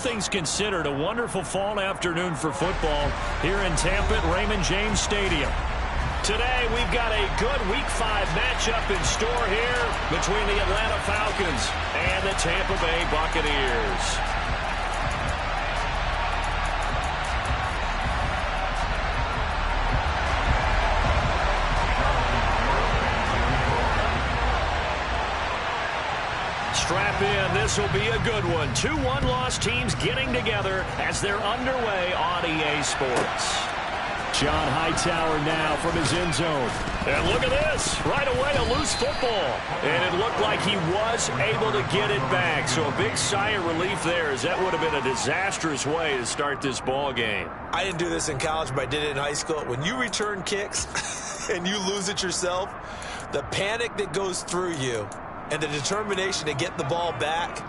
things considered, a wonderful fall afternoon for football here in Tampa at Raymond James Stadium. Today, we've got a good Week 5 matchup in store here between the Atlanta Falcons and the Tampa Bay Buccaneers. Strap in. This will be a good one. 2 one-loss teams getting together as they're underway on EA Sports. John Hightower now from his end zone. And look at this. Right away, a loose football. And it looked like he was able to get it back. So a big sigh of relief there, as that would have been a disastrous way to start this ball game. I didn't do this in college, but I did it in high school. When you return kicks and you lose it yourself, the panic that goes through you and the determination to get the ball back,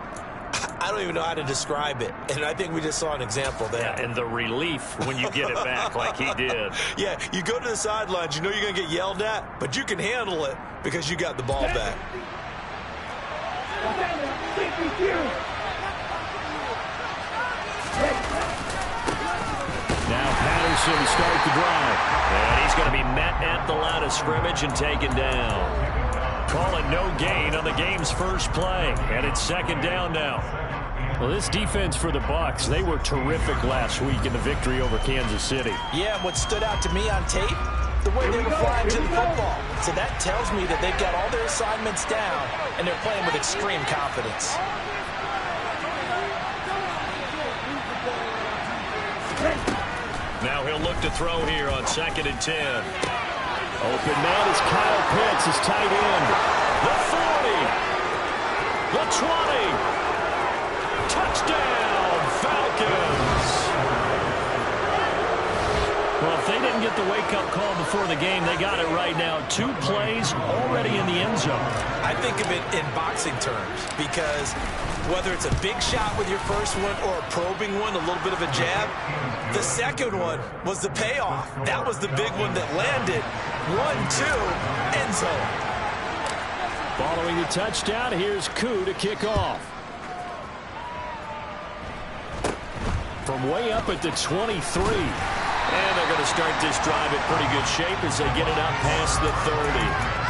I don't even know how to describe it. And I think we just saw an example there. Yeah, and the relief when you get it back like he did. Yeah, you go to the sidelines, you know you're going to get yelled at, but you can handle it because you got the ball back. Now Patterson to start the drive. And he's going to be met at the line of scrimmage and taken down. Calling no gain on the game's first play. And it's second down now. Well, this defense for the Bucs, they were terrific last week in the victory over Kansas City. Yeah, what stood out to me on tape, the way they were flying to the football. So that tells me that they've got all their assignments down, and they're playing with extreme confidence. Now he'll look to throw here on 2nd and 10. Open man is Kyle Pitts, his tight end. The 40. The 20. Touchdown, Falcons. Well, if they didn't get the wake-up call before the game, they got it right now. 2 plays already in the end zone. I think of it in boxing terms because whether it's a big shot with your first one or a probing one, a little bit of a jab, the second one was the payoff. That was the big one that landed. 1-2, end zone. Following the touchdown, here's Koo to kick off. From way up at the 23. And they're going to start this drive in pretty good shape as they get it up past the 30.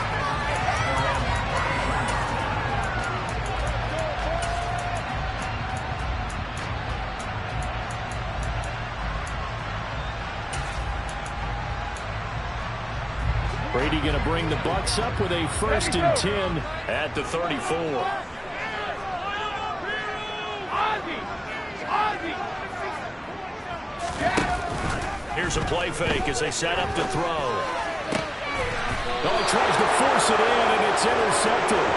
Brady going to bring the Bucs up with a 1st and 10 at the 34. Here's a play fake as they set up to throw. Oh, he tries to force it in, and it's intercepted.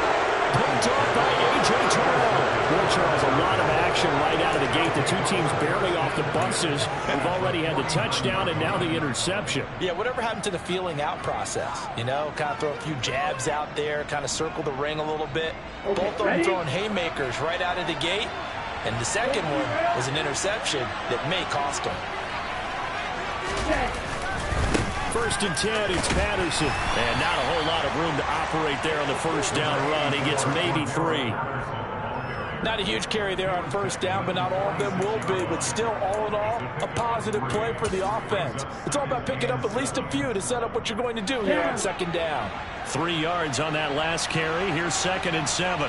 Picked off by A.J. Terrell. Boy, Charles, a lot of action right out of the gate. The 2 teams barely off the buses. We've already had the touchdown and now the interception. Yeah, whatever happened to the feeling out process? You know, kind of throw a few jabs out there, kind of circle the ring a little bit. Both of them throwing haymakers right out of the gate. And the second one was an interception that may cost them. 1st and 10, it's Patterson. And not a whole lot of room to operate there on the first down run. He gets maybe 3. Not a huge carry there on first down, but not all of them will be. But still, all in all, a positive play for the offense. It's all about picking up at least a few to set up what you're going to do here on second down. 3 yards on that last carry. Here's 2nd and 7.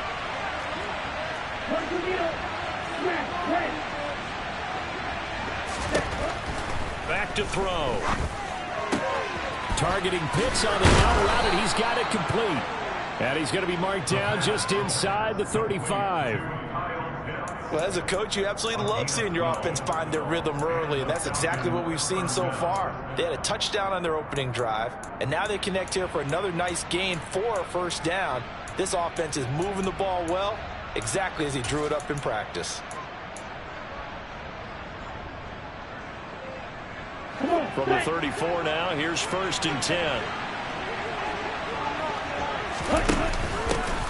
Back to throw. Targeting Pitts on the out route, and he's got it complete. And he's going to be marked down just inside the 35. Well, as a coach, you absolutely love seeing your offense find their rhythm early, and that's exactly what we've seen so far. They had a touchdown on their opening drive, and now they connect here for another nice gain for a first down. This offense is moving the ball well, exactly as he drew it up in practice. From the 34 now, here's 1st and 10.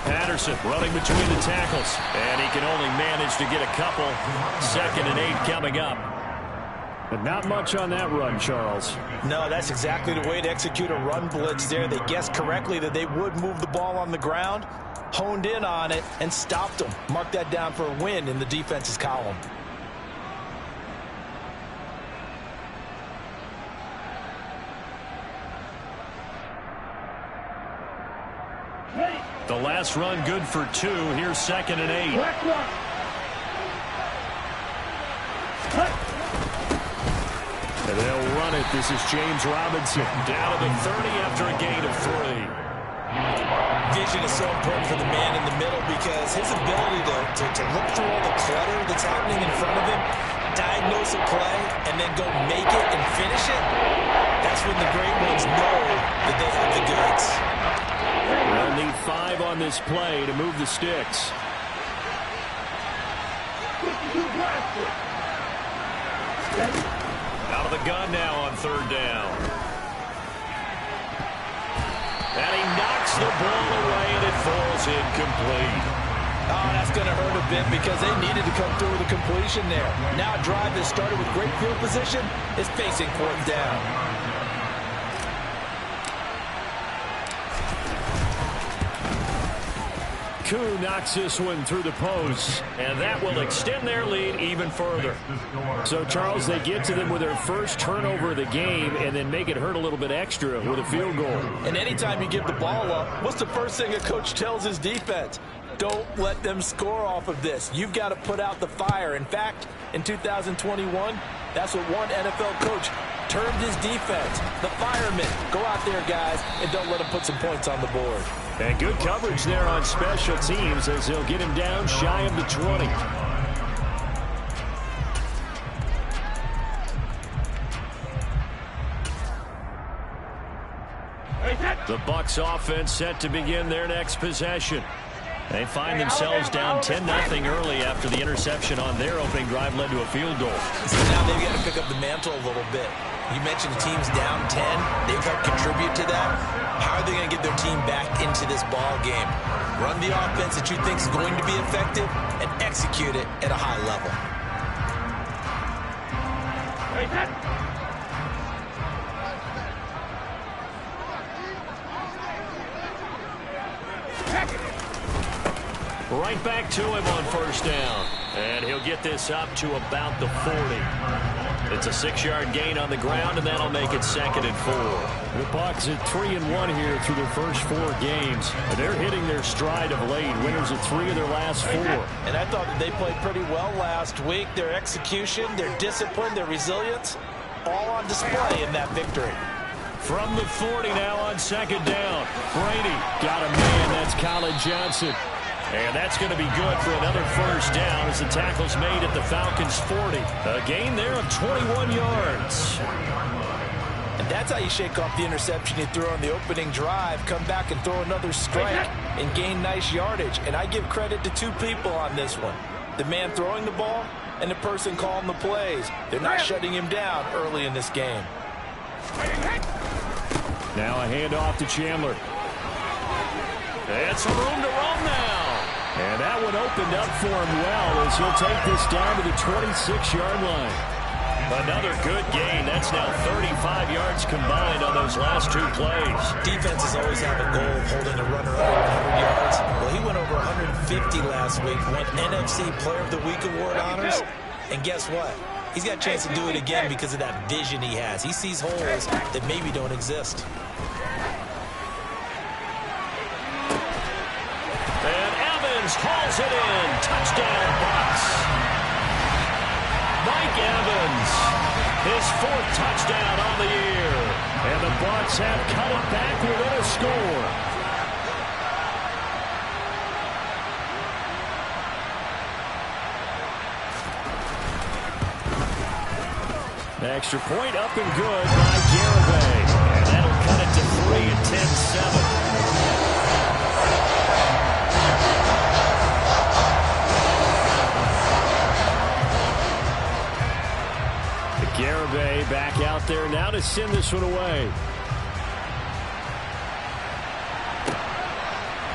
Patterson running between the tackles, and he can only manage to get a couple. 2nd and 8 coming up. But not much on that run, Charles. No, that's exactly the way to execute a run blitz there. They guessed correctly that they would move the ball on the ground, honed in on it, and stopped them. Mark that down for a win in the defense's column. The last run good for 2. Here's 2nd and 8. And they'll run it. This is James Robinson. Down to the 30 after a gain of 3. Vision is so important for the man in the middle because his ability to look through all the clutter that's happening in front of him, diagnose a play, and then go make it and finish it, that's when the great ones know that they have the goods. They'll need 5 on this play to move the sticks. Out of the gun now on 3rd down. And he knocks the ball away, and it falls incomplete. Oh, that's going to hurt a bit because they needed to come through with a completion there. Now a drive that started with great field position is facing 4th down. Koo knocks this one through the post, and that will extend their lead even further. So, Charles, they get to them with their first turnover of the game and then make it hurt a little bit extra with a field goal. And anytime you give the ball up, what's the first thing a coach tells his defense? Don't let them score off of this. You've got to put out the fire. In fact, in 2021, that's what one NFL coach termed his defense. The firemen. Go out there, guys, and don't let them put some points on the board. And good coverage there on special teams as they'll get him down shy of the 20. The Bucs offense set to begin their next possession. They find themselves down 10-0 early after the interception on their opening drive led to a field goal. So now they've got to pick up the mantle a little bit. You mentioned the team's down 10. They've helped contribute to that. How are they going to get their team back into this ball game? Run the offense that you think is going to be effective and execute it at a high level. Right back to him on 1st down. And he'll get this up to about the 40. It's a 6-yard gain on the ground, and that'll make it 2nd and 4. The Bucs at 3-1 here through their first 4 games. They're hitting their stride of late. Winners of 3 of their last 4. And I thought that they played pretty well last week. Their execution, their discipline, their resilience, all on display in that victory. From the 40 now on 2nd down. Brady got a man. That's Colin Johnson. And that's going to be good for another 1st down as the tackle's made at the Falcons' 40. A gain there of 21 yards. And that's how you shake off the interception you threw on the opening drive, come back and throw another strike and gain nice yardage. And I give credit to 2 people on this one. The man throwing the ball and the person calling the plays. They're not shutting him down early in this game. Now a handoff to Chandler. It's some room to run now. And that one opened up for him well as he'll take this down to the 26-yard line. Another good gain. That's now 35 yards combined on those last 2 plays. Defenses always have a goal of holding a runner over 100 yards. Well, he went over 150 last week, won NFC Player of the Week award honors. And guess what? He's got a chance to do it again because of that vision he has. He sees holes that maybe don't exist. Hauls it in. Touchdown, Bucs. Mike Evans, his 4th touchdown on the year. And the Bucs have cut it back within a score. The extra point up and good by Garibay. And that'll cut it to 3 and 10-7. Garibay back out there now to send this one away.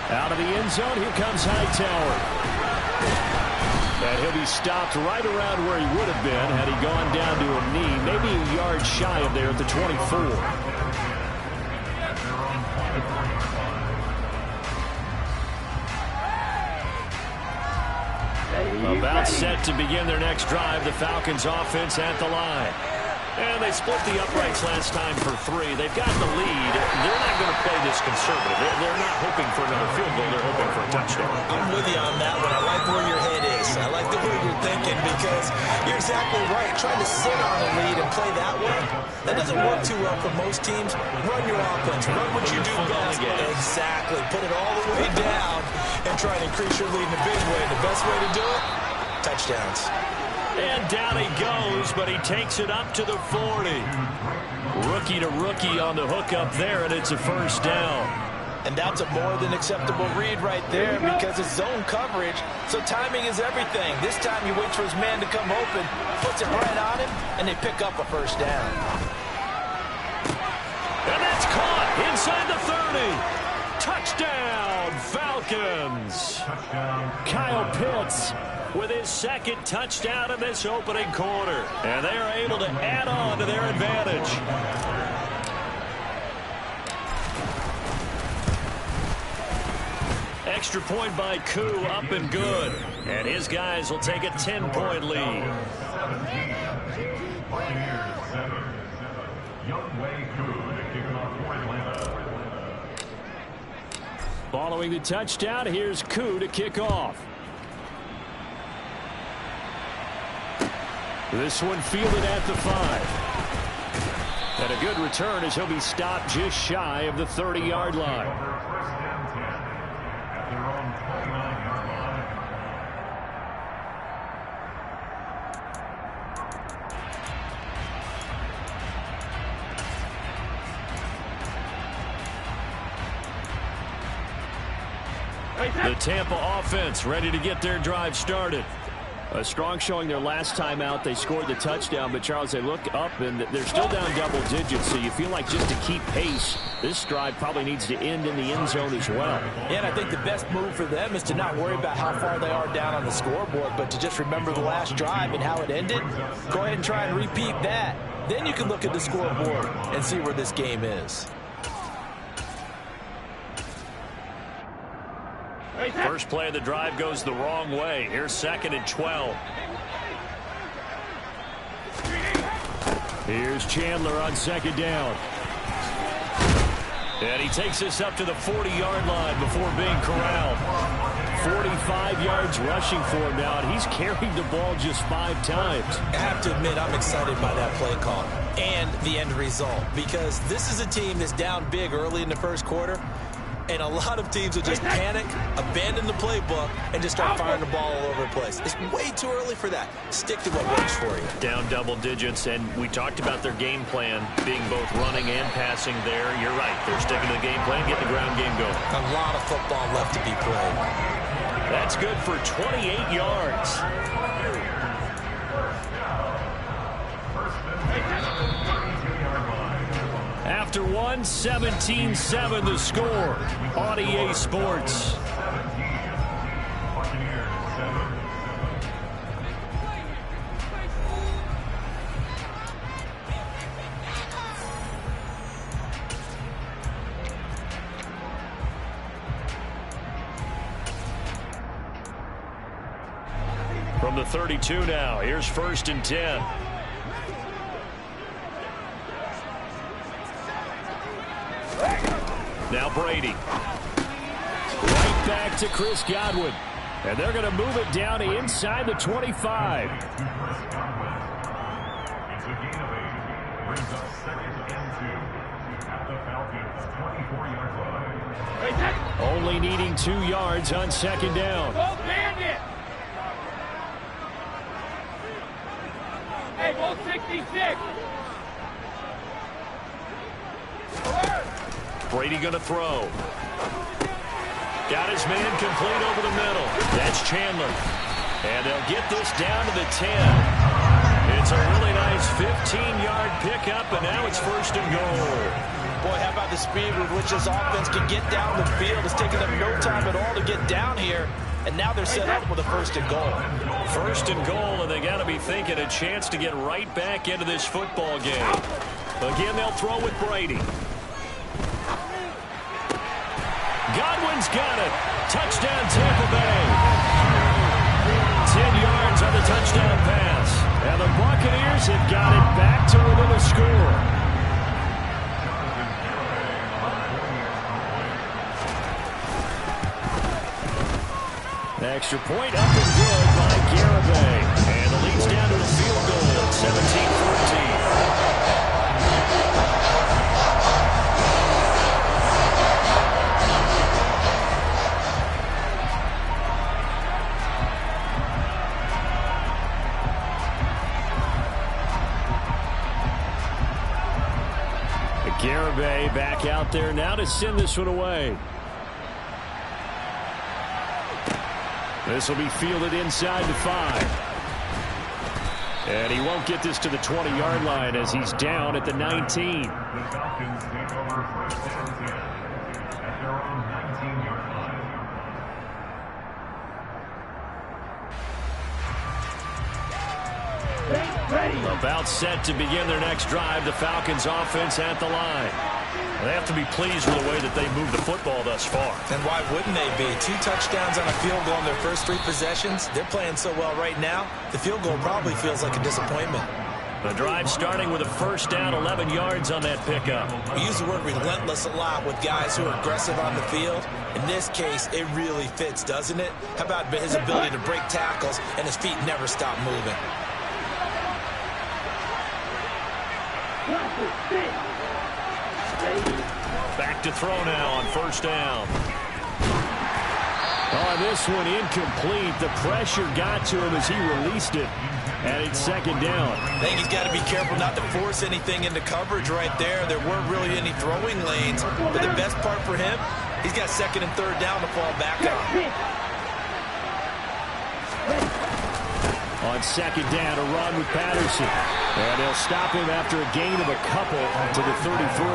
Out of the end zone, here comes Hightower. And he'll be stopped right around where he would have been had he gone down to a knee, maybe a yard shy of there at the 24. About set to begin their next drive. The Falcons offense at the line. And they split the uprights last time for 3. They've got the lead. They're not going to play this conservative. They're not hoping for another field goal. They're hoping for a touchdown. I'm with you on that one. I like where your head is. I like the way you're thinking because you're exactly right. Trying to sit on a lead and play that way, that doesn't work too well for most teams. Run your offense. Run what you do best. Exactly. Put it all the way down and try and increase your lead in a big way. The best way to do it, touchdowns. And down he goes, but he takes it up to the 40. Rookie to rookie on the hook up there, and it's a first down. And that's a more than acceptable read right there because it's zone coverage, so timing is everything. This time he waits for his man to come open, puts it right on him, and they pick up a first down. And that's caught inside the 30. Touchdown, Falcons. Kyle Pitts with his second touchdown in this opening quarter. And they are able to add on to their advantage. Extra point by Koo, up and good. And his guys will take a 10-point lead. Following the touchdown, here's Koo to kick off. This one fielded at the 5. And a good return as he'll be stopped just shy of the 30-yard line. The Tampa offense ready to get their drive started. A strong showing their last time out. They scored the touchdown, but Charles, they look up and they're still down double digits, so you feel like just to keep pace, this drive probably needs to end in the end zone as well. Yeah, and I think the best move for them is to not worry about how far they are down on the scoreboard, but to just remember the last drive and how it ended. Go ahead and try and repeat that. Then you can look at the scoreboard and see where this game is. First play of the drive goes the wrong way. Here's 2nd and 12. Here's Chandler on 2nd down. And he takes this up to the 40-yard line before being corralled. 45 yards rushing for him now, and he's carried the ball just 5 times. I have to admit, I'm excited by that play call and the end result because this is a team that's down big early in the first quarter. And a lot of teams will just panic, abandon the playbook, and just start firing the ball all over the place. It's way too early for that. Stick to what works for you. Down double digits, and we talked about their game plan being both running and passing there. You're right. They're sticking to the game plan, getting the ground game going. A lot of football left to be played. That's good for 28 yards. After 17-7 the score on EA Sports. From the 32 now, here's 1st and 10. Now Brady. Right back to Chris Godwin. And they're going to move it down to inside the 25. Only needing 2 yards on 2nd down. Go Bandit! Hey, ball 66! Brady going to throw. Got his man complete over the middle. That's Chandler. And they'll get this down to the 10. It's a really nice 15-yard pickup, and now it's 1st and goal. Boy, how about the speed with which this offense can get down the field? It's taken them no time at all to get down here, and now they're set up with a 1st and goal. 1st and goal, and they got to be thinking a chance to get right back into this football game. Again, they'll throw with Brady. Godwin's got it. Touchdown, Tampa Bay. 10 yards on the touchdown pass. And the Buccaneers Bears have got it back to within a score. Extra point up and good by Garibay. And the lead's down to a field goal at 17-14. Garibay back out there now to send this one away. This will be fielded inside the 5. And he won't get this to the 20-yard line as he's down at the 19. The Falcons take over first and 10 at their own 19-yard line. Ready. About set to begin their next drive. The Falcons offense at the line. They have to be pleased with the way that they moved the football thus far. And why wouldn't they be? 2 touchdowns on a field goal in their first 3 possessions. They're playing so well right now, the field goal probably feels like a disappointment. The drive starting with a first down, 11 yards on that pickup. We use the word relentless a lot with guys who are aggressive on the field. In this case, it really fits, doesn't it? How about his ability to break tackles and his feet never stop moving? Back to throw now on first down. Oh, this one incomplete. The pressure got to him as he released it. And it's second down. I think he's got to be careful not to force anything into coverage right there. There weren't really any throwing lanes. But the best part for him, he's got second and third down to fall back on. On second down, a run with Patterson. And they'll stop him after a gain of a couple to the 33.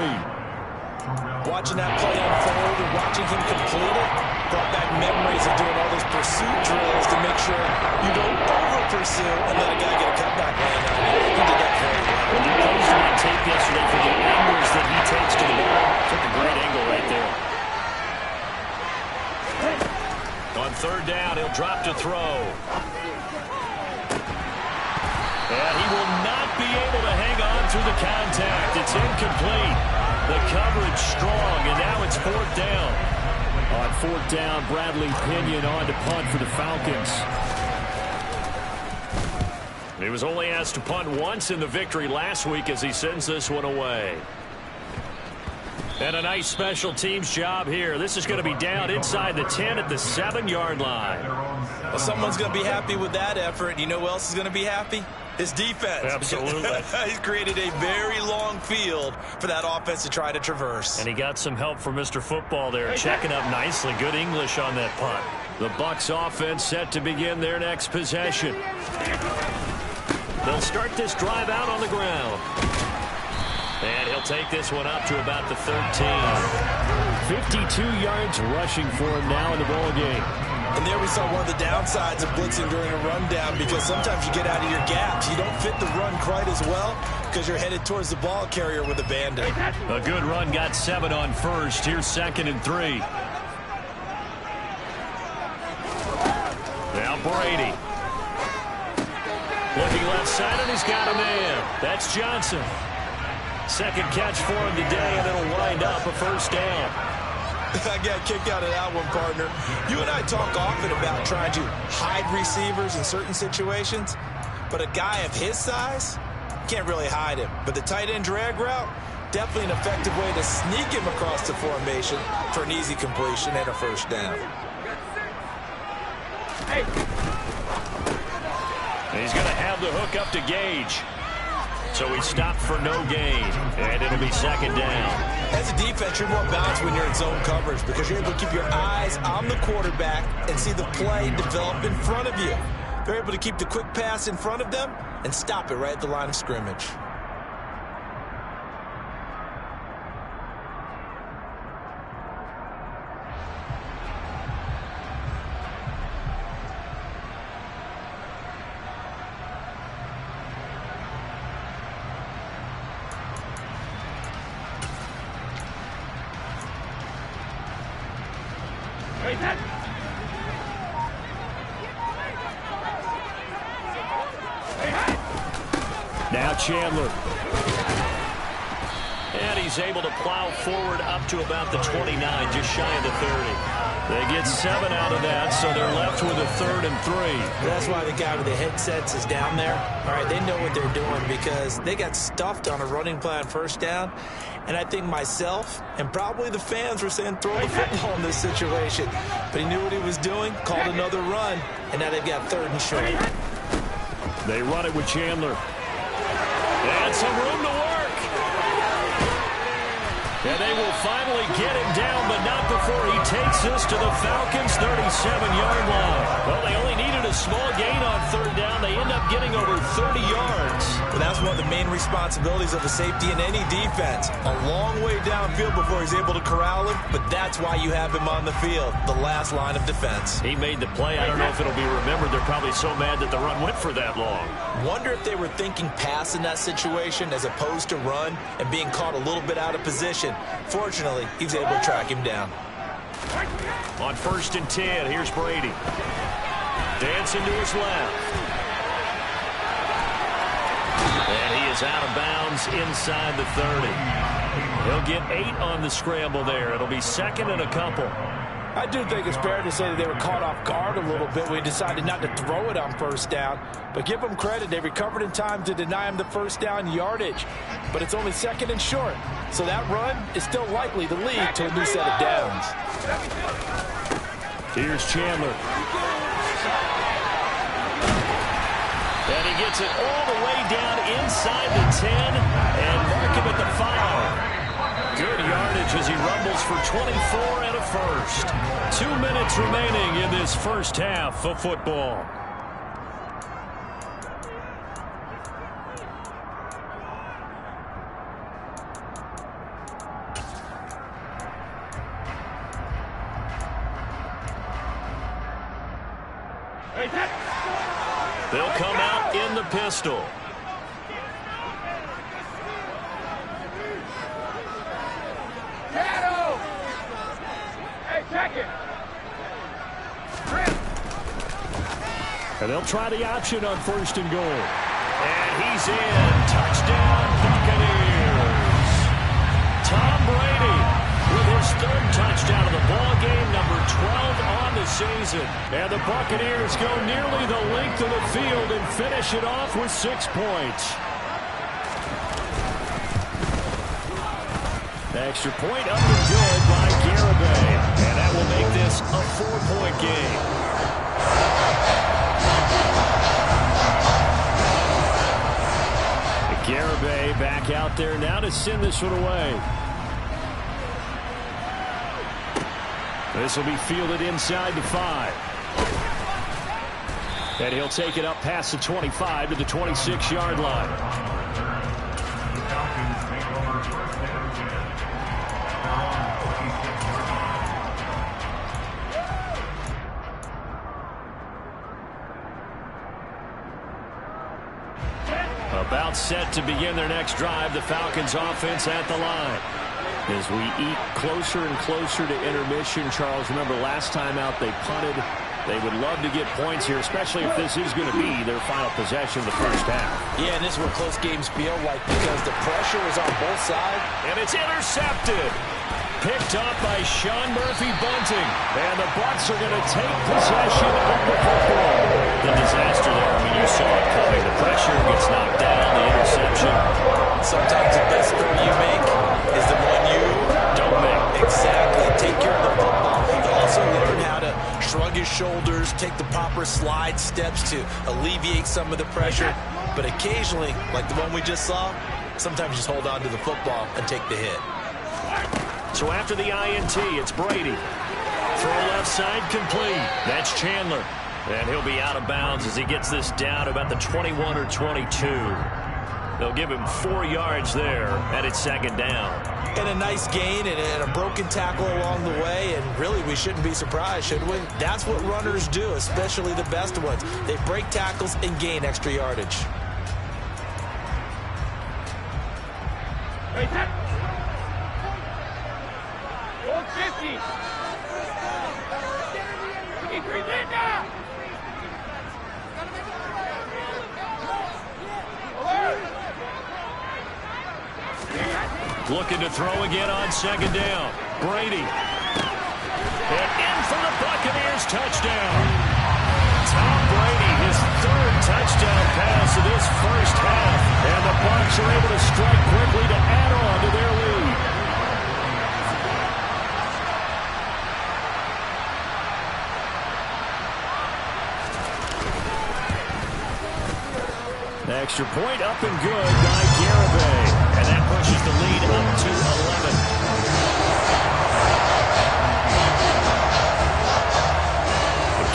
Watching that play unfold and watching him complete it brought back memories of doing all those pursuit drills to make sure you don't over-pursue and let a guy get a cutback lane on you. He did that very well. When you posed him on tape yesterday for the angles that he takes to the ball, took a great angle right there. On third down, he'll drop to throw. And he will not be able to hang on through the contact. It's incomplete. The coverage strong, and now it's fourth down. On fourth down, Bradley Pinion on to punt for the Falcons. He was only asked to punt once in the victory last week as he sends this one away. And a nice special teams job here. This is going to be down inside the 10 at the 7-yard line. Well, someone's going to be happy with that effort. You know who else is going to be happy? His defense. Absolutely. He's created a very long field for that offense to try to traverse. And he got some help from Mr. Football there, checking up nicely. Good English on that punt. The Bucs offense set to begin their next possession. They'll start this drive out on the ground. And he'll take this one up to about the 13. 52 yards rushing for him now in the ball game. And there we saw one of the downsides of blitzing during a rundown, because sometimes you get out of your gaps. You don't fit the run quite as well because you're headed towards the ball carrier with a bandit. A good run, got 7 on first. Here's 2nd and 3. Now Brady. Looking left side, and he's got a man. That's Johnson. Second catch for him today, and it'll wind up a first down. I got a kick out of that one, partner. You and I talk often about trying to hide receivers in certain situations, but a guy of his size, can't really hide him. But the tight end drag route, definitely an effective way to sneak him across the formation for an easy completion and a first down. And he's going to have the hook up to Gage. So he stopped for no gain, and it'll be second down. As a defense, you're more balanced when you're in zone coverage because you're able to keep your eyes on the quarterback and see the play develop in front of you. They're able to keep the quick pass in front of them and stop it right at the line of scrimmage. Now Chandler. And he's able to plow forward up to about the 29, just shy of the 30. They get 7 out of that, so they're left with a 3rd and 3. That's why the guy with the headsets is down there. All right, they know what they're doing because they got stuffed on a running play on first down. And I think myself and probably the fans were saying throw the football in this situation. But he knew what he was doing, called another run, and now they've got 3rd and short. They run it with Chandler. And some room to work. And they will finally get him down, but not before he takes this to the Falcons' 37-yard line. Well, they only needed a small gain on 3rd down. They end up getting over 30 yards. Well, that's one of the main responsibilities of a safety in any defense. A long way downfield before he's able to corral him, but that's why you have him on the field, the last line of defense. He made the play. I don't know if it'll be remembered. They're probably so mad that the run went for that long. Wonder if they were thinking pass in that situation as opposed to run and being caught a little bit out of position. Fortunately, he was able to track him down. On 1st and 10, here's Brady. Dancing to his left. And he is out of bounds inside the 30. He'll get 8 on the scramble there. It'll be 2nd and a couple. I do think it's fair to say that they were caught off guard a little bit when he decided not to throw it on first down. But give them credit. They recovered in time to deny him the first down yardage. But it's only 2nd and short. So that run is still likely to lead to a new set of downs. Here's Chandler. And he gets it all the way down inside the 10 and mark him at the 5. Good yardage as he rumbles for 24 and a first. 2 minutes remaining in this first half of football. They'll come out in the pistol. And they'll try the option on 1st and goal. And he's in. Touchdown, Buccaneers. Tom Brady with his 3rd touchdown of the ball game, number 12 on the season. And the Buccaneers go nearly the length of the field and finish it off with 6 points. Extra point up and good by Garibay. And that will make this a 4-point game. Garibay back out there now to send this one away. This will be fielded inside the 5. And he'll take it up past the 25 to the 26-yard line. The Falcons take over 1st and 10. About set to begin their next drive, the Falcons offense at the line. As we eat closer and closer to intermission, Charles, remember last time out they punted. They would love to get points here, especially if this is going to be their final possession of the first half. Yeah, and this is what close games feel like because the pressure is on both sides. And it's intercepted. Picked up by Sean Murphy-Bunting. And the Bucs are going to take possession of the football. The disaster there. I mean, you saw it coming. The pressure gets knocked down. The interception. Sometimes the best throw you make is the one you don't make. Exactly. Take care of the football. You also learn how to shrug his shoulders, take the proper slide steps to alleviate some of the pressure. But occasionally, like the one we just saw, sometimes you just hold on to the football and take the hit. So after the INT, it's Brady. Throw left side complete. That's Chandler. And he'll be out of bounds as he gets this down about the 21 or 22. They'll give him 4 yards there, and it's 2nd down. And a nice gain and a broken tackle along the way, and really we shouldn't be surprised, should we? That's what runners do, especially the best ones. They break tackles and gain extra yardage. Hey, that. 50. Looking to throw again on second down. Brady. And in for the Buccaneers touchdown. Tom Brady, his third touchdown pass of this first half. And the Bucs are able to strike quickly to add on to their lead. The extra point up and good by Garibay. And that pushes the lead up to 11.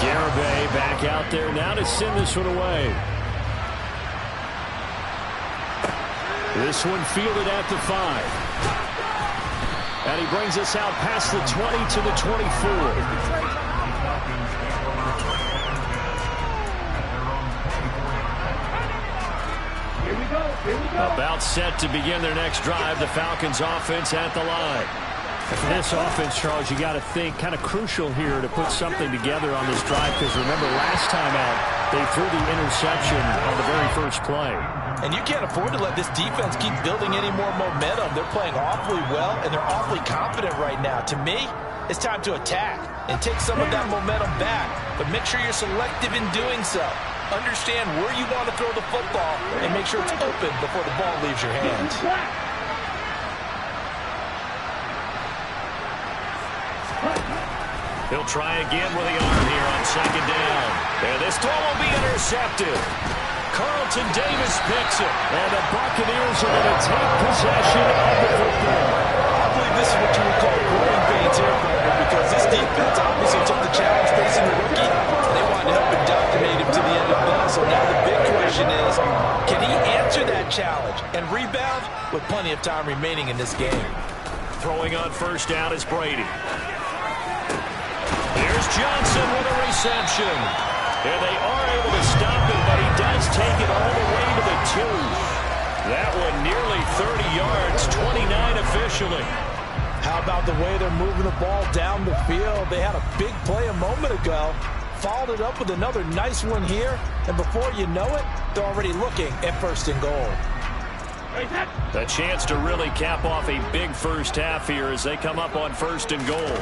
Garibay back out there now to send this one away. This one fielded at the 5. And he brings us out past the 20 to the 24. About set to begin their next drive. The Falcons offense at the line. For this offense, Charles, you got to think kind of crucial here to put something together on this drive, because remember last time out they threw the interception on the very first play. And you can't afford to let this defense keep building any more momentum. They're playing awfully well, and they're awfully confident right now. To me, it's time to attack and take some of that momentum back, but make sure you're selective in doing so. Understand where you want to throw the football and make sure it's open before the ball leaves your hands. He'll try again with the arm here on second down. And this throw will be intercepted. Carlton Davis picks it. And the Buccaneers are going to take possession of the football. I believe this is what you would call growing pains here, partner, because this defense obviously took the challenge facing the rookie, and they wanted to help indoctrinate him to the end of that. So now the big question is, can he answer that challenge and rebound with plenty of time remaining in this game? Throwing on first down is Brady. Here's Johnson with a reception. And they are able to stop him, but he does take it all the way to the 2. That one nearly 30 yards, 29 officially. How about the way they're moving the ball down the field? They had a big play a moment ago, followed it up with another nice one here, and before you know it, they're already looking at first and goal. A chance to really cap off a big first half here as they come up on first and goal.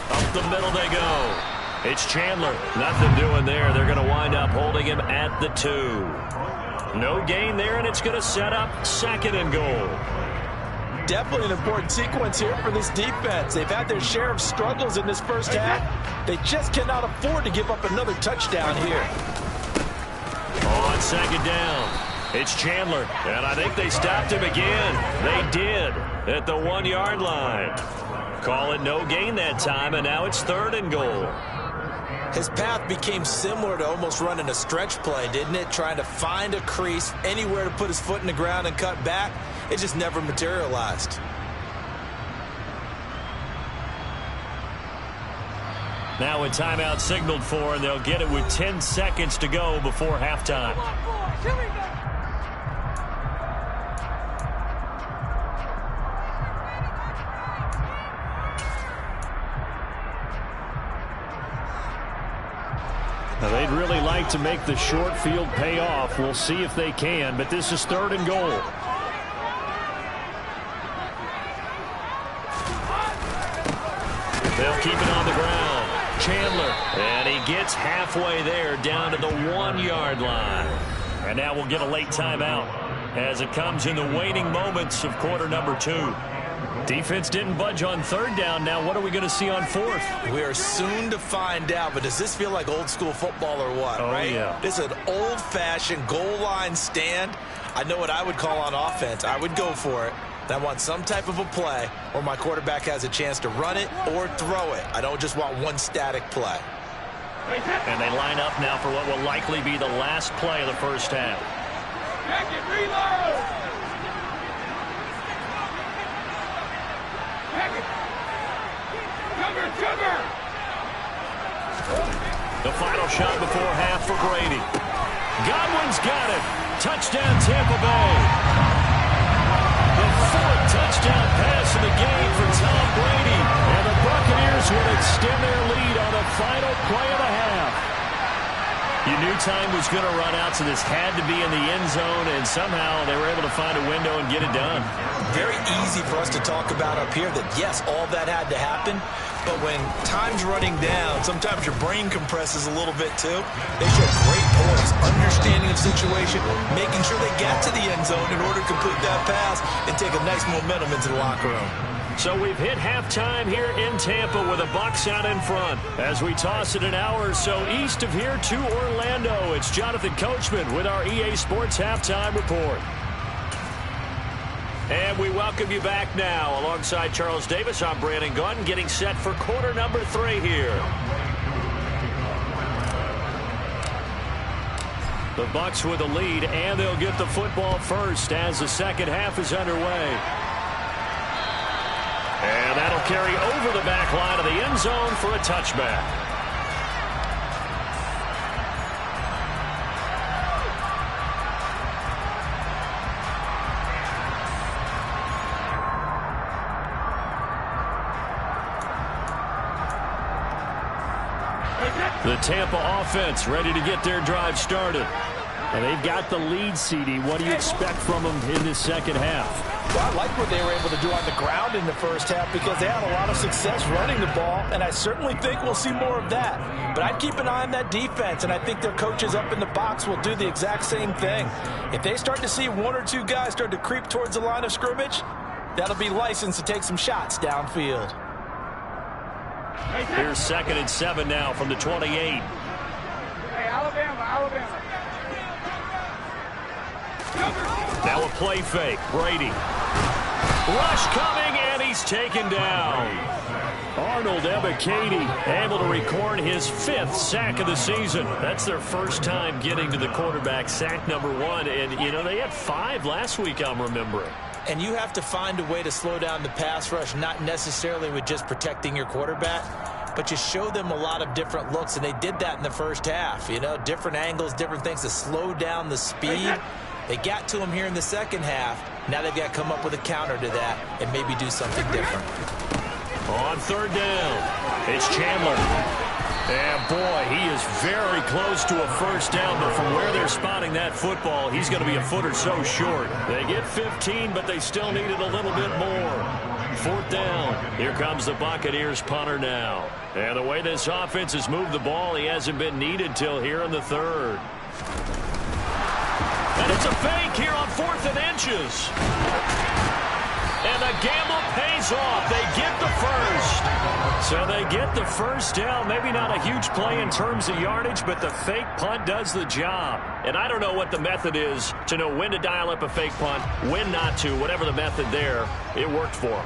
Up the middle they go. It's Chandler. Nothing doing there. They're going to wind up holding him at the 2. No gain there, and it's going to set up second and goal. Definitely an important sequence here for this defense. They've had their share of struggles in this first half. They just cannot afford to give up another touchdown here. On second down, it's Chandler. And I think they stopped him again. They did at the 1-yard line. Call it no gain that time, and now it's third and goal. His path became similar to almost running a stretch play, didn't it? Trying to find a crease, anywhere to put his foot in the ground and cut back. It just never materialized. Now a timeout signaled for, and they'll get it with 10 seconds to go before halftime. Now they'd really like to make the short field pay off. We'll see if they can, but this is third and goal. They'll keep it on the ground. Chandler, and he gets halfway there down to the 1-yard line. And now we'll get a late timeout as it comes in the waning moments of quarter number 2. Defense didn't budge on third down. Now what are we going to see on fourth? We are soon to find out, but does this feel like old school football or what, right? Yeah. This is an old-fashioned goal line stand. I know what I would call on offense. I would go for it. I want some type of a play where my quarterback has a chance to run it or throw it. I don't just want one static play. And they line up now for what will likely be the last play of the first half. Back it, reload! Cover! The final shot before half for Brady. Godwin's got it. Touchdown, Tampa Bay. The 4th touchdown pass of the game for Tom Brady. And the Buccaneers will extend their lead on the final play of the half. You knew time was going to run out, so this had to be in the end zone, and somehow they were able to find a window and get it done. Very easy for us to talk about up here that, yes, all that had to happen, but when time's running down, sometimes your brain compresses a little bit too. They show great poise, understanding of situation, making sure they get to the end zone in order to complete that pass and take a nice momentum into the locker room. So we've hit halftime here in Tampa with the Bucs out in front. As we toss it an hour or so east of here to Orlando, it's Jonathan Coachman with our EA Sports Halftime Report. And we welcome you back now. Alongside Charles Davis, I'm Brandon Gunn, getting set for quarter number 3 here. The Bucs with the lead, and they'll get the football first as the second half is underway. And that'll carry over the back line of the end zone for a touchback. The Tampa offense ready to get their drive started. And they've got the lead, CD. What do you expect from them in this second half? Well, I like what they were able to do on the ground in the first half because they had a lot of success running the ball, and I certainly think we'll see more of that. But I'd keep an eye on that defense, and I think their coaches up in the box will do the exact same thing. If they start to see 1 or 2 guys start to creep towards the line of scrimmage, that'll be licensed to take some shots downfield. Here's 2nd and 7 now from the 28. Hey, Alabama. Now a play fake. Brady. Rush coming, and he's taken down. Arnold Ebiketie able to record his 5th sack of the season. That's their first time getting to the quarterback, sack number 1. And, you know, they had 5 last week, I'm remembering. And you have to find a way to slow down the pass rush, not necessarily with just protecting your quarterback, but you show them a lot of different looks, and they did that in the first half. You know, different angles, different things to slow down the speed. They got to him here in the second half. Now they've got to come up with a counter to that and maybe do something different. On 3rd down, it's Chandler. And, boy, he is very close to a first down, but from where they're spotting that football, he's going to be a foot or so short. They get 15, but they still need it a little bit more. 4th down. Here comes the Buccaneers punter now. And the way this offense has moved the ball, he hasn't been needed till here in the 3rd. And it's a fake here on 4th and inches. And the gamble pays off. They get the first. So they get the first down. Maybe not a huge play in terms of yardage, but the fake punt does the job. And I don't know what the method is to know when to dial up a fake punt, when not to. Whatever the method there, it worked for them.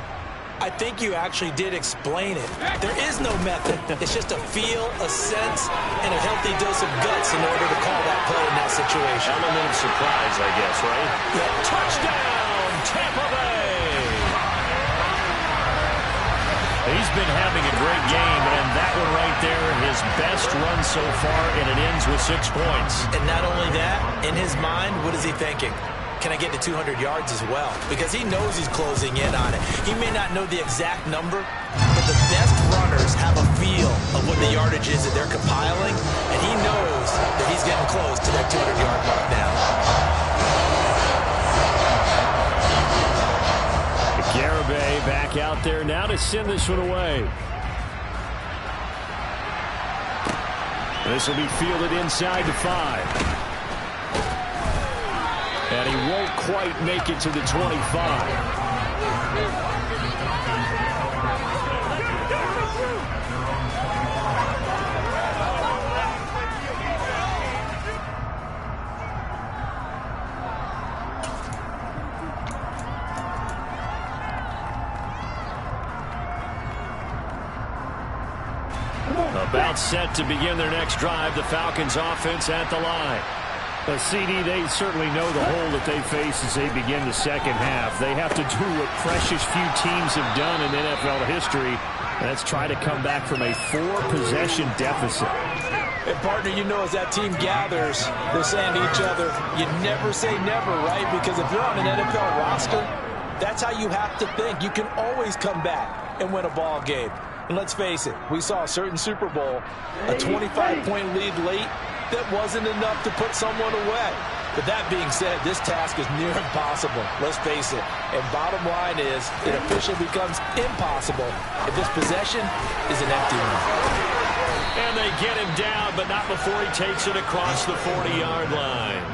I think you actually did explain it. There is no method. It's just a feel, a sense, and a healthy dose of guts in order to call that play in that situation. Element of surprise, I guess, right? Yep. Touchdown, Tampa Bay! He's been having a great game, and that one right there, his best run so far, and it ends with 6 points. And not only that, in his mind, what is he thinking? Can I get to 200 yards as well? Because he knows he's closing in on it. He may not know the exact number, but the best runners have a feel of what the yardage is that they're compiling, and he knows that he's getting close to that 200-yard mark now. Garibay back out there now to send this one away. This will be fielded inside the 5. And he won't quite make it to the 25. About set to begin their next drive. The Falcons offense at the line. CD, they certainly know the hole that they face as they begin the second half. They have to do what precious few teams have done in NFL history. That's try to come back from a 4-possession deficit. And, partner, you know as that team gathers, they're saying to each other, you never say never, right? Because if you're on an NFL roster, that's how you have to think. You can always come back and win a ball game. And let's face it, we saw a certain Super Bowl, a 25-point lead late, that wasn't enough to put someone away. But that being said, this task is near impossible, let's face it. And bottom line is, it officially becomes impossible if this possession is an empty one. And they get him down, but not before he takes it across the 40-yard line.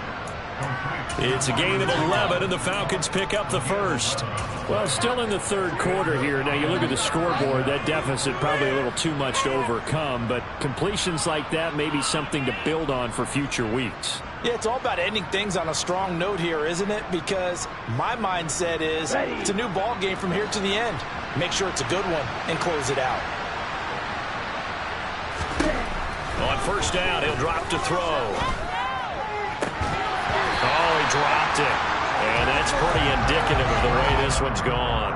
It's a gain of 11, and the Falcons pick up the first. Well, still in the third quarter here. Now, you look at the scoreboard, that deficit probably a little too much to overcome, but completions like that may be something to build on for future weeks. Yeah, it's all about ending things on a strong note here, isn't it? Because my mindset is it's a new ball game from here to the end. Make sure it's a good one and close it out. On first down, he'll drop to throw. Oh, he dropped it. And that's pretty indicative of the way this one's gone.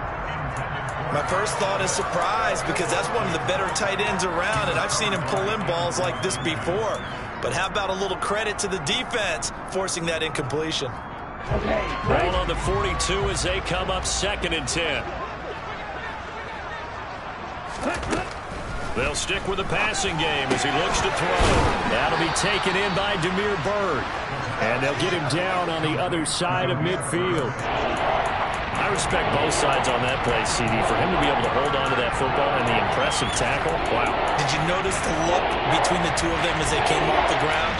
My first thought is surprise, because that's one of the better tight ends around, and I've seen him pull in balls like this before. But how about a little credit to the defense forcing that incompletion? Ball on the 42 as they come up 2nd and 10. They'll stick with the passing game as he looks to throw. That'll be taken in by Demir Bird. And they'll get him down on the other side of midfield. I respect both sides on that play, CD. For him to be able to hold on to that football and the impressive tackle, wow. Did you notice the look between the two of them as they came off the ground?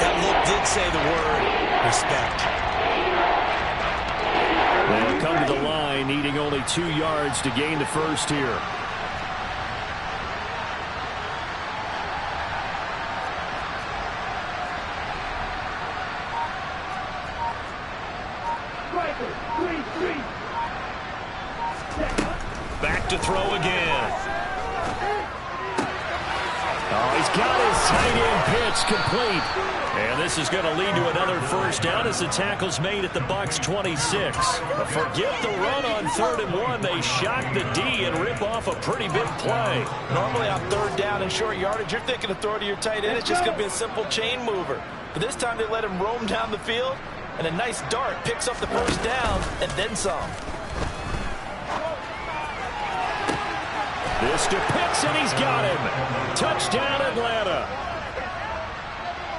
That look did say the word respect. They'll come to the line, needing only 2 yards to gain the first here. Back to throw again. Oh, he's got his tight end pitch complete. And this is going to lead to another first down as the tackle's made at the Bucs 26. Forget the run on 3rd and 1. They shock the D and rip off a pretty big play. Normally on 3rd down and short yardage, you're thinking of throw to your tight end. It's just going to be a simple chain mover. But this time they let him roam down the field, and a nice dart picks up the first down and then some. This to Pitts, and he's got him. Touchdown, Atlanta.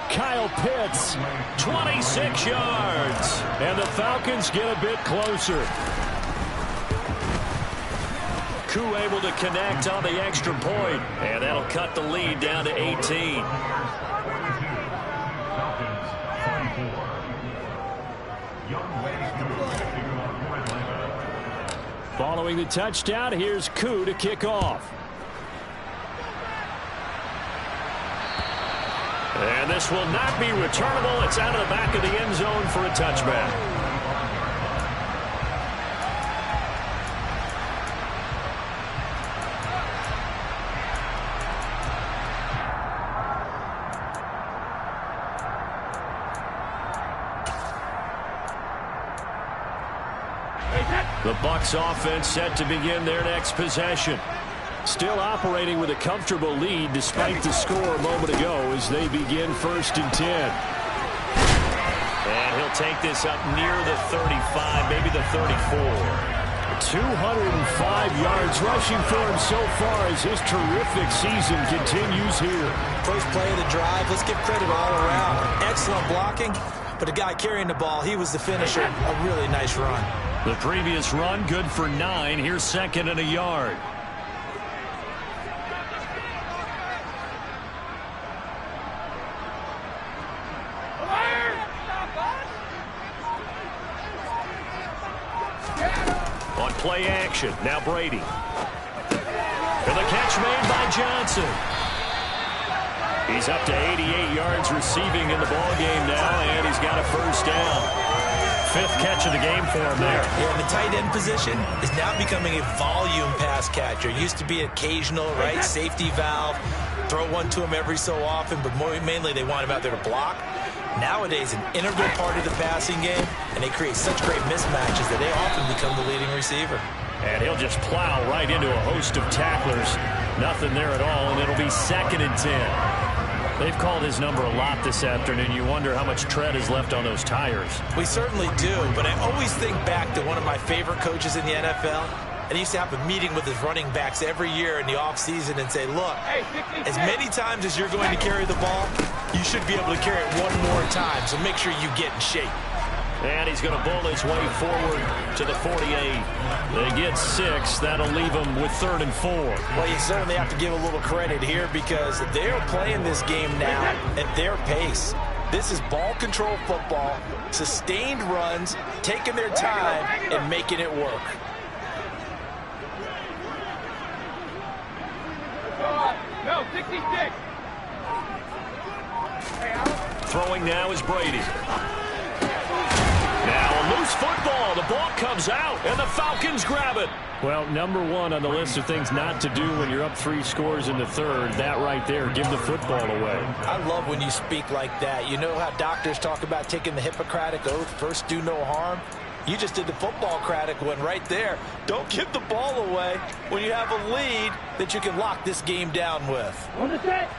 Kyle Pitts, 26 yards. and the Falcons get a bit closer. Koo able to connect on the extra point, and that'll cut the lead down to 18. Following the touchdown, here's Koo to kick off. And this will not be returnable. It's out of the back of the end zone for a touchback. The Bucs offense set to begin their next possession. Still operating with a comfortable lead despite the score a moment ago as they begin 1st and 10. And he'll take this up near the 35, maybe the 34. 205 yards rushing for him so far as his terrific season continues here. First play of the drive, let's give credit all around. Excellent blocking, but the guy carrying the ball, he was the finisher. A really nice run. The previous run good for 9. Here's 2nd and a yard. On play action, now Brady. And the catch made by Johnson. He's up to 88 yards receiving in the ballgame now, and he's got a first down. 5th catch of the game for him there. Yeah, the tight end position is now becoming a volume pass catcher. Used to be occasional, right? Safety valve. Throw one to him every so often, but mainly they want him out there to block. Nowadays, an integral part of the passing game, and they create such great mismatches that they often become the leading receiver. And he'll just plow right into a host of tacklers. Nothing there at all, and it'll be 2nd and 10. They've called his number a lot this afternoon. You wonder how much tread is left on those tires. We certainly do, but I always think back to one of my favorite coaches in the NFL, And he used to have a meeting with his running backs every year in the offseason and say, look, as many times as you're going to carry the ball, you should be able to carry it one more time. So make sure you get in shape. And he's going to bowl his way forward to the 48. They get 6. That'll leave them with 3rd and 4. Well, you certainly have to give a little credit here because they're playing this game now at their pace. This is ball control football, sustained runs, taking their time and making it work. No, 66. Throwing now is Brady. Now a loose football. The ball comes out, and the Falcons grab it. Well, number 1 on the list of things not to do when you're up 3 scores in the third, that right there, give the football away. I love when you speak like that. You know how doctors talk about taking the Hippocratic Oath, first do no harm? You just did the football-cratic one right there. Don't give the ball away when you have a lead that you can lock this game down with. On the set.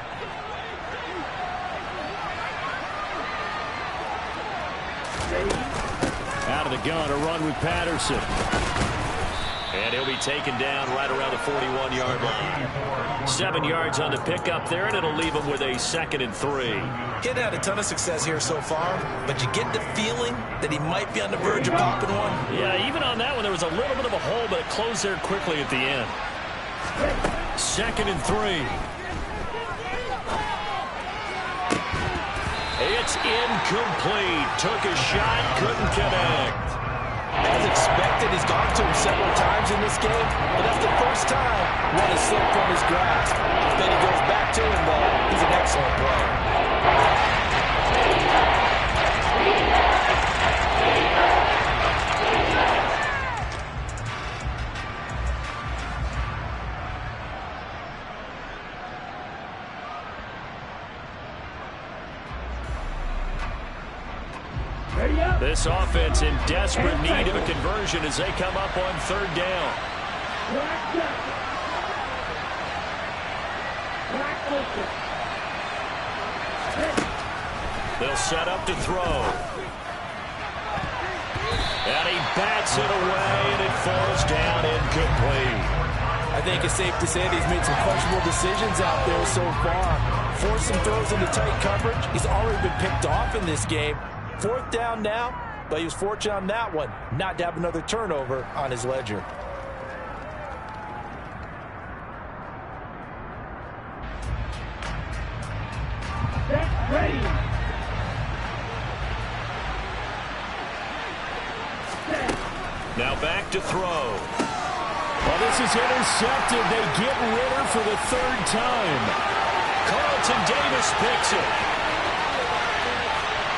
Out of the gun, a run with Patterson. And he'll be taken down right around the 41-yard line. 7 yards on the pickup there, and it'll leave him with a 2nd and 3. Kid had a ton of success here so far, but you get the feeling that he might be on the verge of popping one. Yeah, even on that one, there was a little bit of a hole, but it closed there quickly at the end. 2nd and 3. It's incomplete. Took a shot, couldn't connect. As expected, he's gone to him several times in this game, but that's the first time one has slipped from his grasp. Then he goes back to him, though. He's an excellent player. This offense in desperate need of a conversion as they come up on 3rd down. They'll set up to throw. And he bats it away, and it falls down incomplete. I think it's safe to say that he's made some questionable decisions out there so far. Forced some throws into tight coverage. He's already been picked off in this game. 4th down now, but he was fortunate on that one not to have another turnover on his ledger. Ready. Now back to throw. Well, this is intercepted. They get Ritter for the 3rd time. Carlton Davis picks it.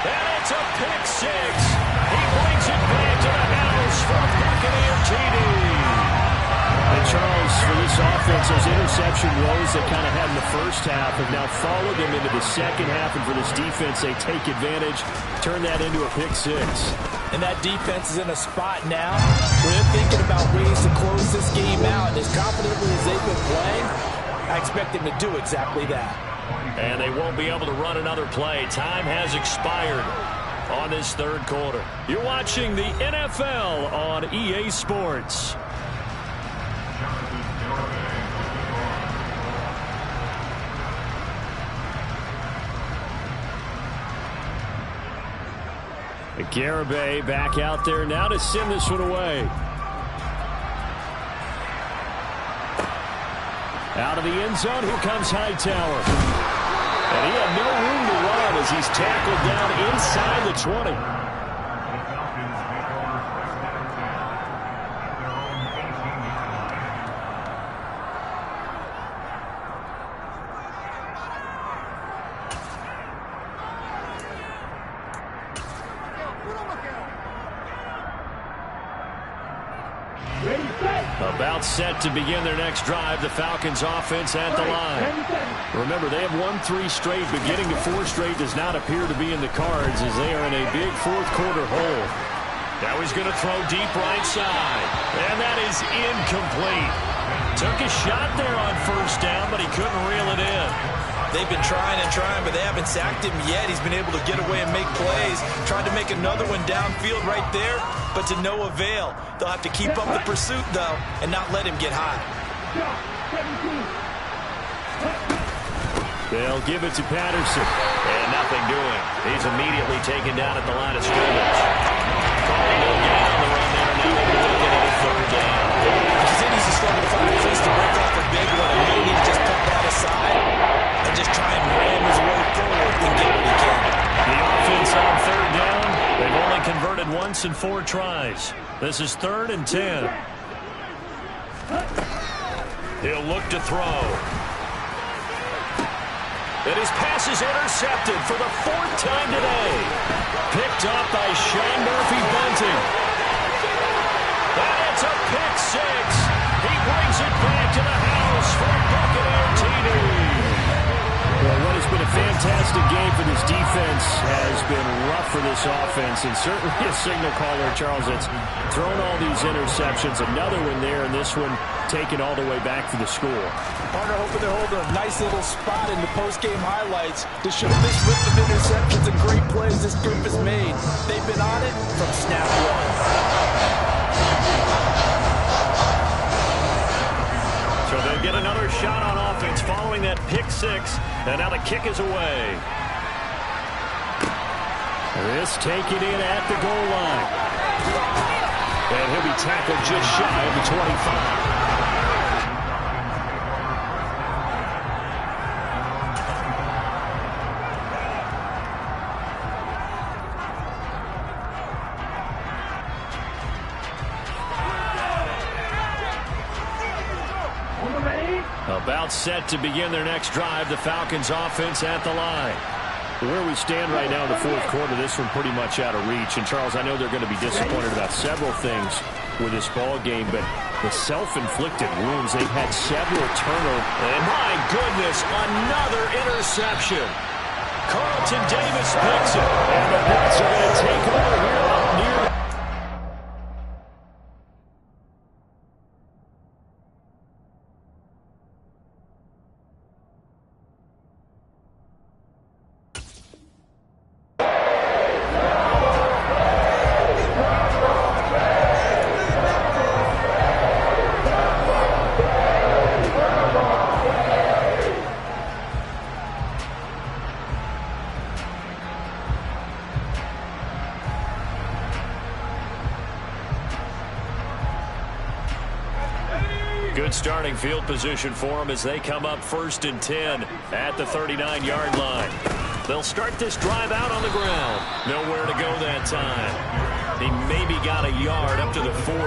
And it's a pick 6. He brings it back to the house for a Buccaneer TD. And Charles, for this offense, those interception woes they kind of had in the first half have now followed them into the second half. And for this defense, they take advantage, turn that into a pick 6. And that defense is in a spot now where they're thinking about ways to close this game out. And as confidently as they've been playing, I expect them to do exactly that. And they won't be able to run another play. Time has expired on this 3rd quarter. You're watching the NFL on EA Sports. Garibay back out there now to send this one away. Out of the end zone, here comes Hightower. And he had no room to run as he's tackled down inside the 20. About set to begin their next drive. The Falcons offense at the line. Remember, they have won 3 straight, but getting to 4 straight does not appear to be in the cards as they are in a big 4th quarter hole. Now he's going to throw deep right side. And that is incomplete. Took a shot there on 1st down, but he couldn't reel it in. They've been trying and trying, but they haven't sacked him yet. He's been able to get away and make plays. Tried to make another one downfield right there, but to no avail. They'll have to keep up the pursuit, though, and not let him get high. They'll give it to Patterson. And nothing doing. He's immediately taken down at the line of scrimmage. Calling no gain on the run there. Now we're looking at a third down. He continues to struggle to find a place to break off a big one. He may need to just put that aside and just try and ram his way forward and get what he can. The offense on third down. They've only converted once in 4 tries. This is 3rd and 10. He'll look to throw. And his pass is intercepted for the 4th time today. Picked up by Sean Murphy-Bunting. And it's a pick 6. He brings it back to the house for Buccaneer TD. Well, what has been a fantastic game for this defense has been rough for this offense, and certainly a signal caller, Charles, that's thrown all these interceptions. Another one there, and this one taken all the way back for the score. Partner hoping they're holding a nice little spot in the post-game highlights to show this list of interceptions and great plays this group has made. They've been on it from snap one. So they'll get another shot on offense following that pick 6, and now the kick is away. This taken in at the goal line. And he'll be tackled just shy of the 25. About set to begin their next drive, the Falcons offense at the line. Where we stand right now in the 4th quarter, this one pretty much out of reach. And, Charles, I know they're going to be disappointed about several things with this ball game, but the self-inflicted wounds, they've had several turnovers. And, my goodness, another interception. Carlton Davis picks it. And the Bucs are going to take over here up near. Good starting field position for them as they come up 1st and 10 at the 39-yard line. They'll start this drive out on the ground. Nowhere to go that time. He maybe got a yard up to the 40.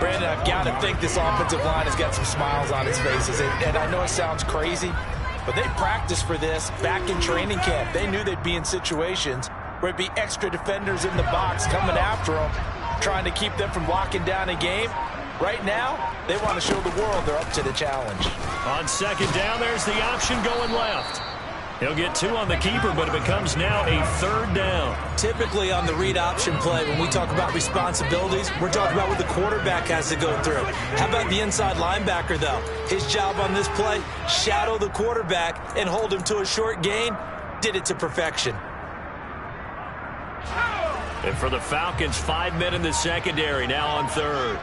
Brandon, I've got to think this offensive line has got some smiles on its faces. And I know it sounds crazy, but they practiced for this back in training camp. They knew they'd be in situations where it'd be extra defenders in the box coming after them, trying to keep them from locking down a game. Right now, they want to show the world they're up to the challenge. On 2nd down, there's the option going left. He'll get 2 on the keeper, but it becomes now a 3rd down. Typically on the read option play, when we talk about responsibilities, we're talking about what the quarterback has to go through. How about the inside linebacker, though? His job on this play, shadow the quarterback and hold him to a short gain. Did it to perfection. And for the Falcons, 5 men in the secondary, now on 3rd.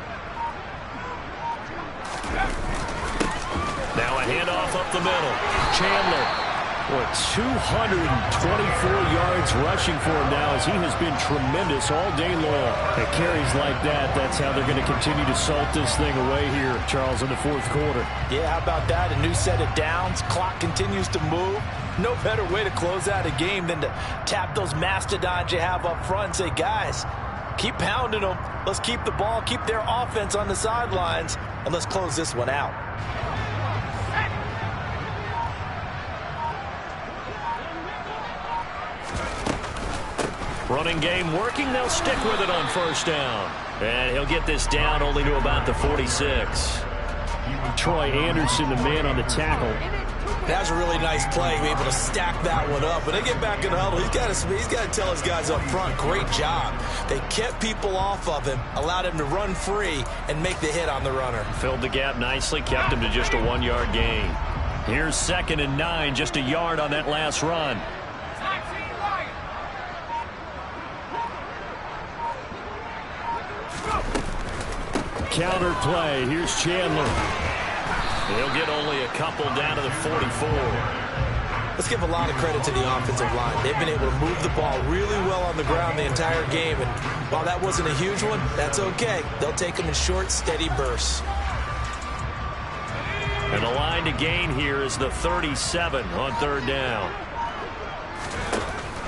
Now a handoff up the middle. Chandler. Well, 224 yards rushing for him now as he has been tremendous all day long. At carries like that, that's how they're going to continue to salt this thing away here, Charles, in the 4th quarter. Yeah, how about that? A new set of downs. Clock continues to move. No better way to close out a game than to tap those mastodons you have up front and say, guys, keep pounding them. Let's keep the ball, keep their offense on the sidelines, and let's close this one out. Running game working. They'll stick with it on 1st down. And he'll get this down only to about the 46. Troy Anderson, the man on the tackle. That's a really nice play, be able to stack that one up. When they get back in the huddle, he's got to tell his guys up front, great job. They kept people off of him, allowed him to run free, and make the hit on the runner. Filled the gap nicely, kept him to just a 1-yard gain. Here's 2nd and 9, just a yard on that last run. Counter play. Here's Chandler. He'll get only a couple down to the 44. Let's give a lot of credit to the offensive line. They've been able to move the ball really well on the ground the entire game. And while that wasn't a huge one, that's okay. They'll take them in short, steady bursts. And the line to gain here is the 37 on 3rd down.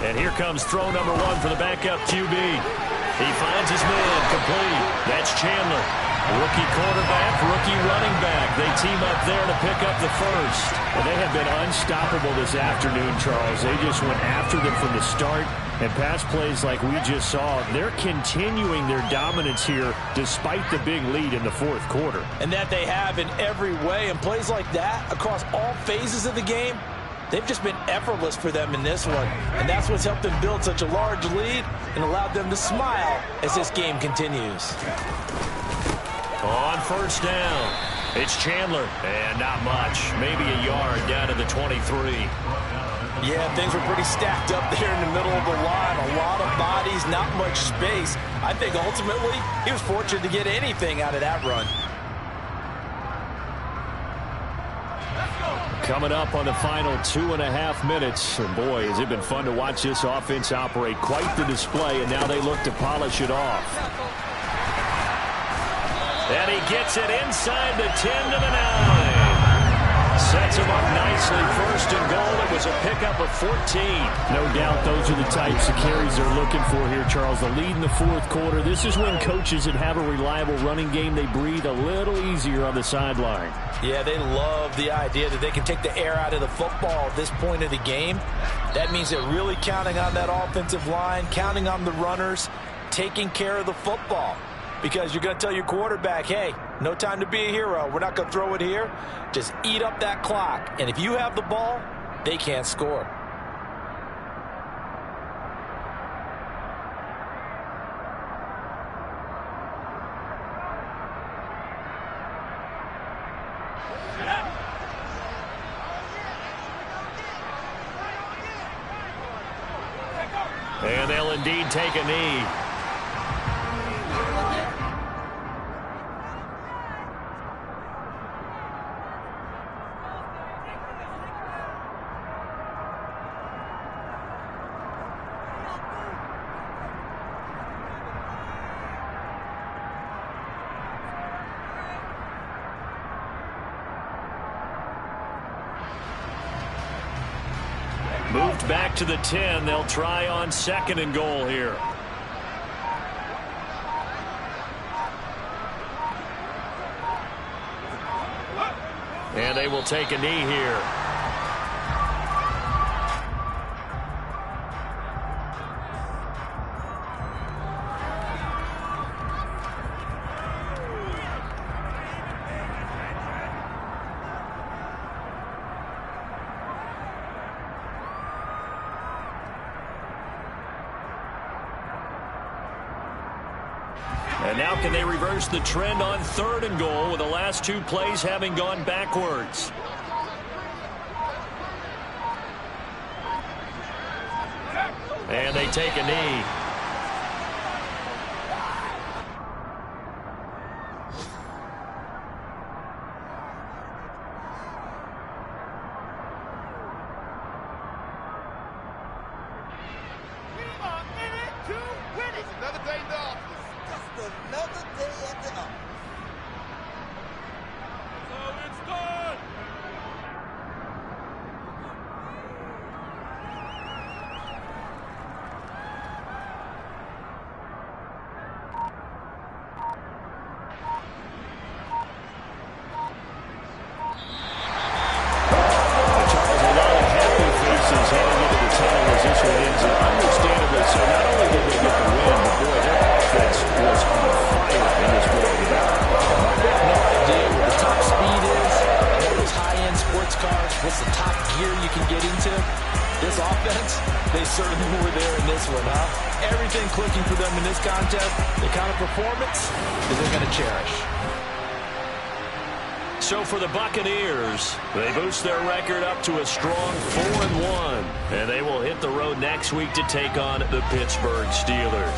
And here comes throw number 1 for the backup QB. He finds his man, complete. That's Chandler. Rookie quarterback, rookie running back. They team up there to pick up the first. Well, they have been unstoppable this afternoon, Charles. They just went after them from the start. And pass plays like we just saw, they're continuing their dominance here despite the big lead in the 4th quarter. And that they have in every way. And plays like that across all phases of the game, they've just been effortless for them in this one. And that's what's helped them build such a large lead and allowed them to smile as this game continues. On 1st down, it's Chandler. And not much. Maybe a yard down to the 23. Yeah, things were pretty stacked up there in the middle of the line. A lot of bodies, not much space. I think ultimately he was fortunate to get anything out of that run. Coming up on the final 2.5 minutes. And boy, has it been fun to watch this offense operate. Quite the display, and now they look to polish it off. And he gets it inside the 10 to the 9. Sets him up nicely. 1st and goal. It was a pickup of 14. No doubt those are the types of carries they're looking for here, Charles. The lead in the 4th quarter. This is when coaches that have a reliable running game, they breathe a little easier on the sideline. Yeah, they love the idea that they can take the air out of the football at this point of the game. That means they're really counting on that offensive line, counting on the runners, taking care of the football. Because you're going to tell your quarterback, hey, no time to be a hero. We're not going to throw it here. Just eat up that clock. And if you have the ball, they can't score. And they'll indeed take a knee. Moved back to the 10. They'll try on 2nd and goal here. And they will take a knee here. And now can they reverse the trend on 3rd and goal with the last 2 plays having gone backwards? And they take a knee. What's the top gear you can get into? This offense, they certainly were there in this one, huh? Everything clicking for them in this contest, the kind of performance that they're going to cherish. So for the Buccaneers, they boost their record up to a strong 4-1. And they will hit the road next week to take on the Pittsburgh Steelers.